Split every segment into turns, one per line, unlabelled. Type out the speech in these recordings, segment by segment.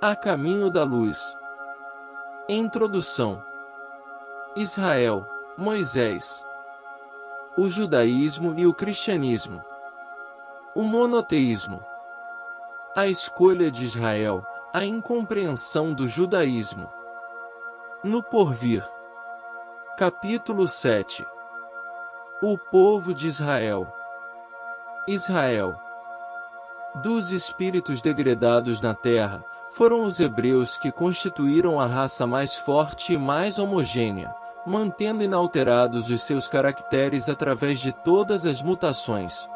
A caminho da luz. Introdução. Israel, Moisés. O judaísmo e o cristianismo. O monoteísmo. A escolha de Israel, a incompreensão do judaísmo. No porvir. Capítulo 7. O povo de Israel. Israel. Dos espíritos degradados na terra, foram os hebreus que constituíram a raça mais forte e mais homogênea, mantendo inalterados os seus caracteres através de todas as mutações.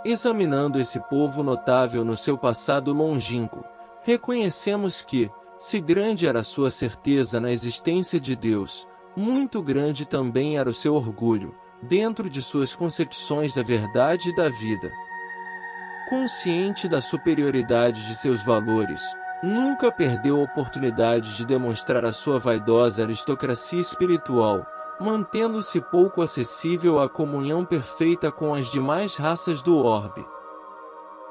Examinando esse povo notável no seu passado longínquo, reconhecemos que, se grande era sua certeza na existência de Deus, muito grande também era o seu orgulho, dentro de suas concepções da verdade e da vida. Consciente da superioridade de seus valores, nunca perdeu a oportunidade de demonstrar a sua vaidosa aristocracia espiritual, mantendo-se pouco acessível à comunhão perfeita com as demais raças do orbe.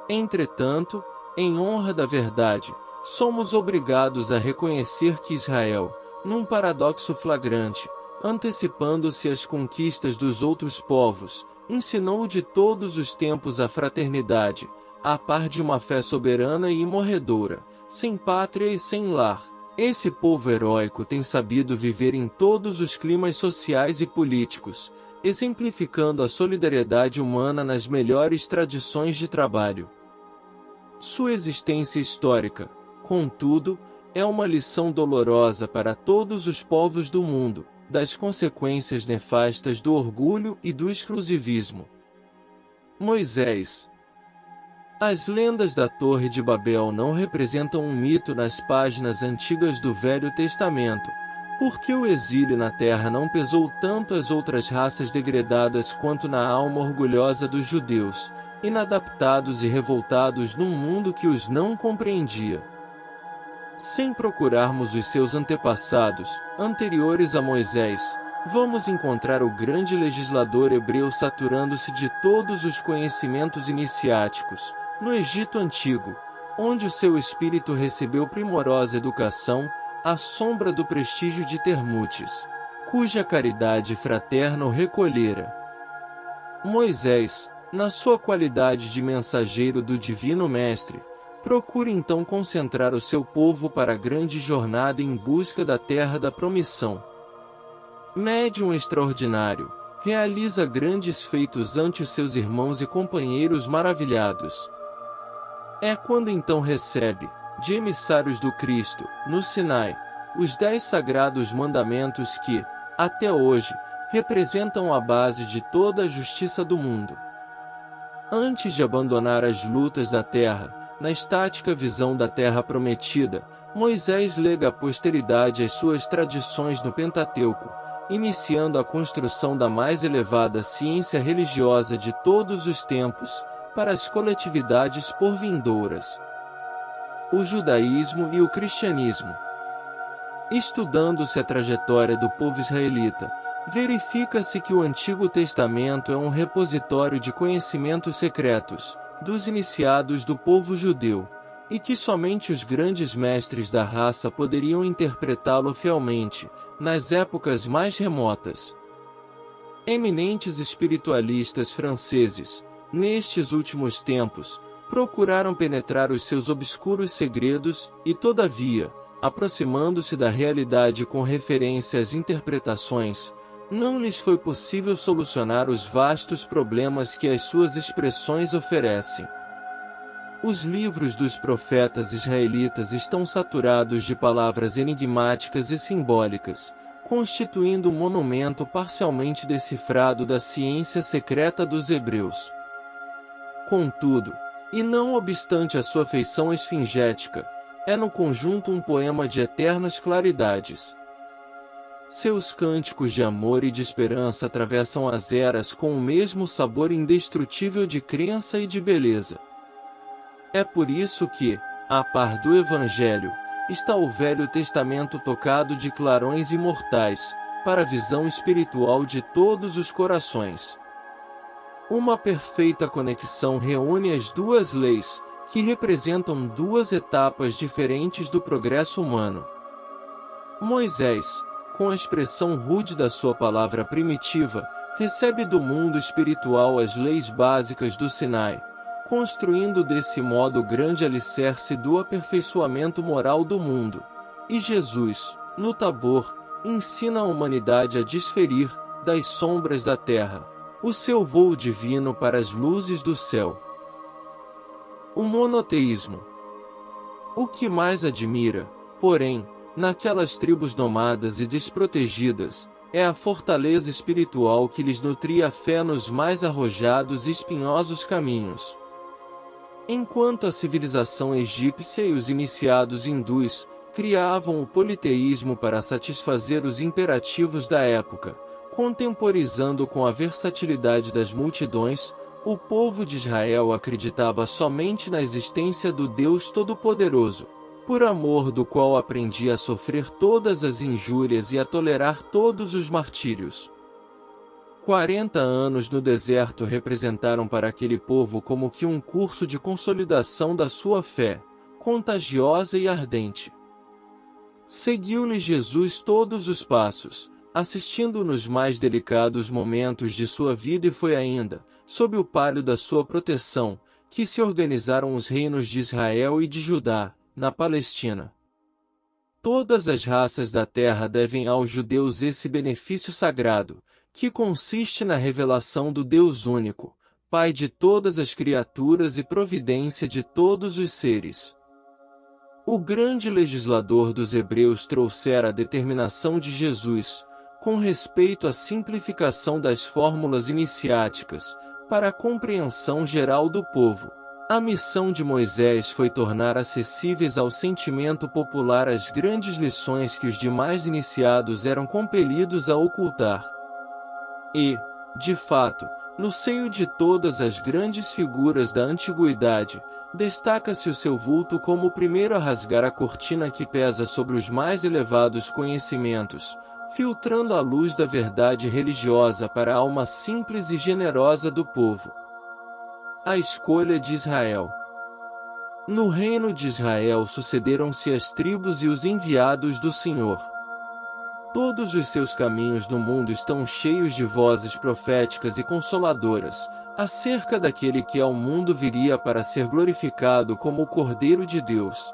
Entretanto, em honra da verdade, somos obrigados a reconhecer que Israel, num paradoxo flagrante, antecipando-se às conquistas dos outros povos, ensinou de todos os tempos a fraternidade, a par de uma fé soberana e imorredoura, sem pátria e sem lar. Esse povo heróico tem sabido viver em todos os climas sociais e políticos, exemplificando a solidariedade humana nas melhores tradições de trabalho. Sua existência histórica, contudo, é uma lição dolorosa para todos os povos do mundo, das consequências nefastas do orgulho e do exclusivismo. Moisés. As lendas da Torre de Babel não representam um mito nas páginas antigas do Velho Testamento, porque o exílio na terra não pesou tanto às outras raças degradadas quanto na alma orgulhosa dos judeus, inadaptados e revoltados num mundo que os não compreendia. Sem procurarmos os seus antepassados, anteriores a Moisés, vamos encontrar o grande legislador hebreu saturando-se de todos os conhecimentos iniciáticos, no Egito Antigo, onde o seu espírito recebeu primorosa educação, à sombra do prestígio de Termutes, cuja caridade fraterna o recolhera. Moisés, na sua qualidade de mensageiro do Divino Mestre, procura então concentrar o seu povo para a grande jornada em busca da terra da promissão. Médium extraordinário, realiza grandes feitos ante os seus irmãos e companheiros maravilhados. É quando então recebe, de emissários do Cristo, no Sinai, os 10 sagrados mandamentos que, até hoje, representam a base de toda a justiça do mundo. Antes de abandonar as lutas da terra, na estática visão da terra prometida, Moisés lega à posteridade as suas tradições no Pentateuco, iniciando a construção da mais elevada ciência religiosa de todos os tempos, para as coletividades porvindouras. O judaísmo e o cristianismo. Estudando-se a trajetória do povo israelita, verifica-se que o Antigo Testamento é um repositório de conhecimentos secretos, dos iniciados do povo judeu, e que somente os grandes mestres da raça poderiam interpretá-lo fielmente, nas épocas mais remotas. Eminentes espiritualistas franceses, nestes últimos tempos, procuraram penetrar os seus obscuros segredos e, todavia, aproximando-se da realidade com referência às interpretações, não lhes foi possível solucionar os vastos problemas que as suas expressões oferecem. Os livros dos profetas israelitas estão saturados de palavras enigmáticas e simbólicas, constituindo um monumento parcialmente decifrado da ciência secreta dos hebreus. Contudo, e não obstante a sua feição esfingética, é no conjunto um poema de eternas claridades. Seus cânticos de amor e de esperança atravessam as eras com o mesmo sabor indestrutível de crença e de beleza. É por isso que, a par do Evangelho, está o Velho Testamento tocado de clarões imortais, para a visão espiritual de todos os corações. Uma perfeita conexão reúne as duas leis, que representam duas etapas diferentes do progresso humano. Moisés, com a expressão rude da sua palavra primitiva, recebe do mundo espiritual as leis básicas do Sinai, construindo desse modo o grande alicerce do aperfeiçoamento moral do mundo. E Jesus, no Tabor, ensina a humanidade a desferir, das sombras da terra, o seu voo divino para as luzes do céu. O monoteísmo. O que mais admira, porém, naquelas tribos nomadas e desprotegidas, é a fortaleza espiritual que lhes nutria a fé nos mais arrojados e espinhosos caminhos. Enquanto a civilização egípcia e os iniciados hindus criavam o politeísmo para satisfazer os imperativos da época, contemporizando com a versatilidade das multidões, o povo de Israel acreditava somente na existência do Deus Todo-Poderoso, por amor do qual aprendia a sofrer todas as injúrias e a tolerar todos os martírios. 40 anos no deserto representaram para aquele povo como que um curso de consolidação da sua fé, contagiosa e ardente. Seguiu-lhe Jesus todos os passos, assistindo nos mais delicados momentos de sua vida, e foi ainda, sob o palio da sua proteção, que se organizaram os reinos de Israel e de Judá, na Palestina. Todas as raças da terra devem aos judeus esse benefício sagrado, que consiste na revelação do Deus único, Pai de todas as criaturas e providência de todos os seres. O grande legislador dos hebreus trouxera a determinação de Jesus, com respeito à simplificação das fórmulas iniciáticas, para a compreensão geral do povo. A missão de Moisés foi tornar acessíveis ao sentimento popular as grandes lições que os demais iniciados eram compelidos a ocultar. E, de fato, no seio de todas as grandes figuras da antiguidade, destaca-se o seu vulto como o primeiro a rasgar a cortina que pesa sobre os mais elevados conhecimentos, filtrando a luz da verdade religiosa para a alma simples e generosa do povo. A escolha de Israel. No reino de Israel sucederam-se as tribos e os enviados do Senhor. Todos os seus caminhos no mundo estão cheios de vozes proféticas e consoladoras, acerca daquele que ao mundo viria para ser glorificado como o Cordeiro de Deus.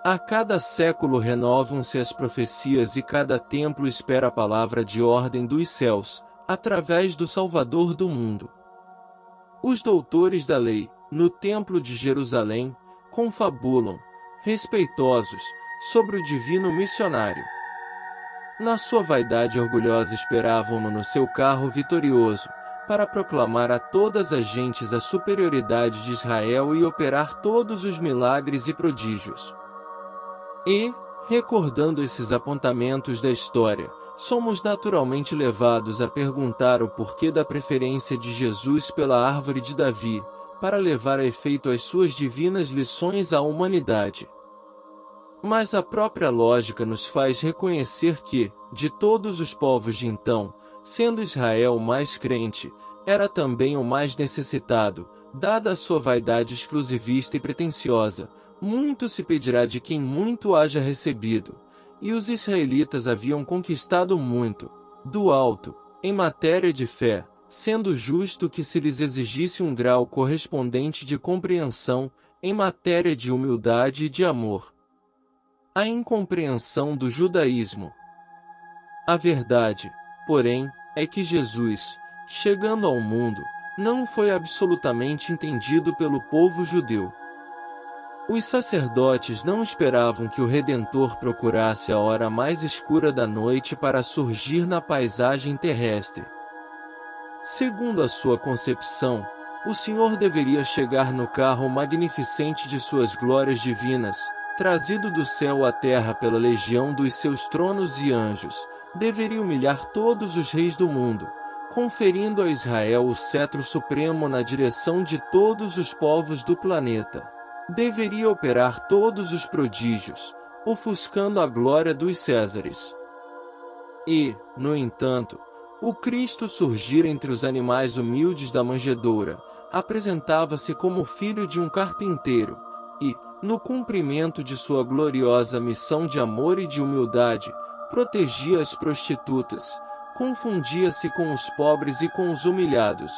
A cada século renovam-se as profecias e cada templo espera a palavra de ordem dos céus, através do Salvador do mundo. Os doutores da lei, no templo de Jerusalém, confabulam, respeitosos, sobre o divino missionário. Na sua vaidade orgulhosa esperavam-no no seu carro vitorioso, para proclamar a todas as gentes a superioridade de Israel e operar todos os milagres e prodígios. E, recordando esses apontamentos da história, somos naturalmente levados a perguntar o porquê da preferência de Jesus pela árvore de Davi, para levar a efeito as suas divinas lições à humanidade. Mas a própria lógica nos faz reconhecer que, de todos os povos de então, sendo Israel o mais crente, era também o mais necessitado, dada a sua vaidade exclusivista e pretensiosa. Muito se pedirá de quem muito haja recebido, e os israelitas haviam conquistado muito, do alto, em matéria de fé, sendo justo que se lhes exigisse um grau correspondente de compreensão, em matéria de humildade e de amor. A incompreensão do judaísmo. A verdade, porém, é que Jesus, chegando ao mundo, não foi absolutamente entendido pelo povo judeu. Os sacerdotes não esperavam que o Redentor procurasse a hora mais escura da noite para surgir na paisagem terrestre. Segundo a sua concepção, o Senhor deveria chegar no carro magnificente de suas glórias divinas, trazido do céu à terra pela legião dos seus tronos e anjos, deveria humilhar todos os reis do mundo, conferindo a Israel o cetro supremo na direção de todos os povos do planeta. Deveria operar todos os prodígios, ofuscando a glória dos Césares. E, no entanto, o Cristo surgir entre os animais humildes da manjedoura, apresentava-se como filho de um carpinteiro, e, no cumprimento de sua gloriosa missão de amor e de humildade, protegia as prostitutas, confundia-se com os pobres e com os humilhados.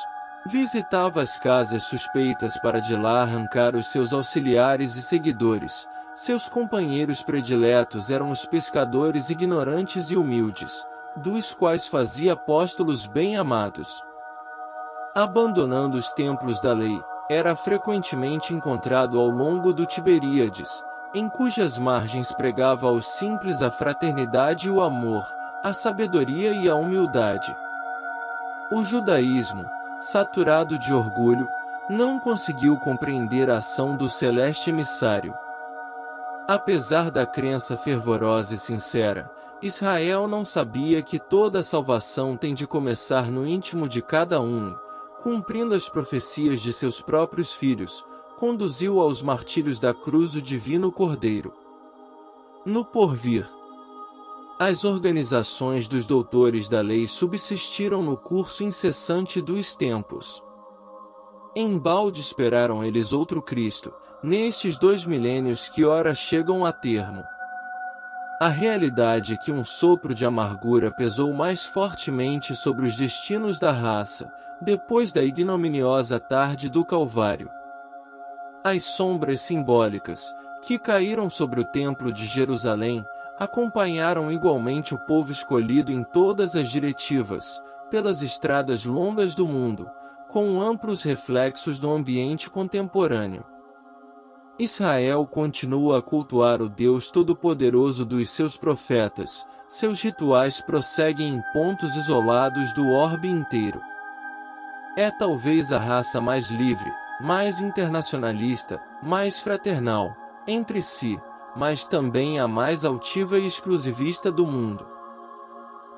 Visitava as casas suspeitas para de lá arrancar os seus auxiliares e seguidores. Seus companheiros prediletos eram os pescadores ignorantes e humildes, dos quais fazia apóstolos bem-amados. Abandonando os templos da lei, era frequentemente encontrado ao longo do Tiberíades, em cujas margens pregava aos simples a fraternidade e o amor, a sabedoria e a humildade. O judaísmo, saturado de orgulho, não conseguiu compreender a ação do celeste emissário. Apesar da crença fervorosa e sincera, Israel não sabia que toda a salvação tem de começar no íntimo de cada um, cumprindo as profecias de seus próprios filhos, conduziu aos martírios da cruz o divino Cordeiro. No porvir, as organizações dos doutores da lei subsistiram no curso incessante dos tempos. Embalde esperaram eles outro Cristo, nestes 2 milênios que ora chegam a termo. A realidade é que um sopro de amargura pesou mais fortemente sobre os destinos da raça, depois da ignominiosa tarde do Calvário. As sombras simbólicas, que caíram sobre o Templo de Jerusalém, acompanharam igualmente o povo escolhido em todas as diretivas, pelas estradas longas do mundo, com amplos reflexos no ambiente contemporâneo. Israel continua a cultuar o Deus Todo-Poderoso dos seus profetas, seus rituais prosseguem em pontos isolados do orbe inteiro. É talvez a raça mais livre, mais internacionalista, mais fraternal, entre si, mas também a mais altiva e exclusivista do mundo.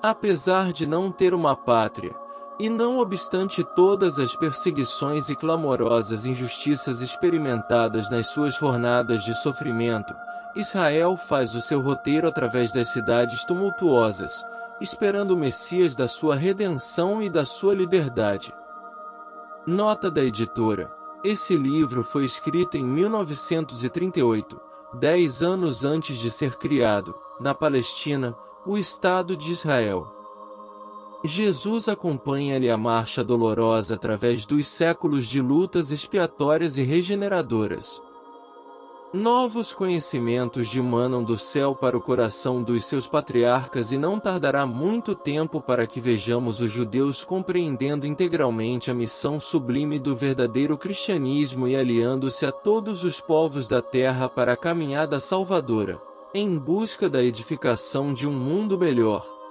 Apesar de não ter uma pátria, e não obstante todas as perseguições e clamorosas injustiças experimentadas nas suas jornadas de sofrimento, Israel faz o seu roteiro através das cidades tumultuosas, esperando o Messias da sua redenção e da sua liberdade. Nota da editora: esse livro foi escrito em 1938, 10 anos antes de ser criado, na Palestina, o Estado de Israel. Jesus acompanha-lhe a marcha dolorosa através dos séculos de lutas expiatórias e regeneradoras. Novos conhecimentos dimanam do céu para o coração dos seus patriarcas e não tardará muito tempo para que vejamos os judeus compreendendo integralmente a missão sublime do verdadeiro cristianismo e aliando-se a todos os povos da terra para a caminhada salvadora, em busca da edificação de um mundo melhor.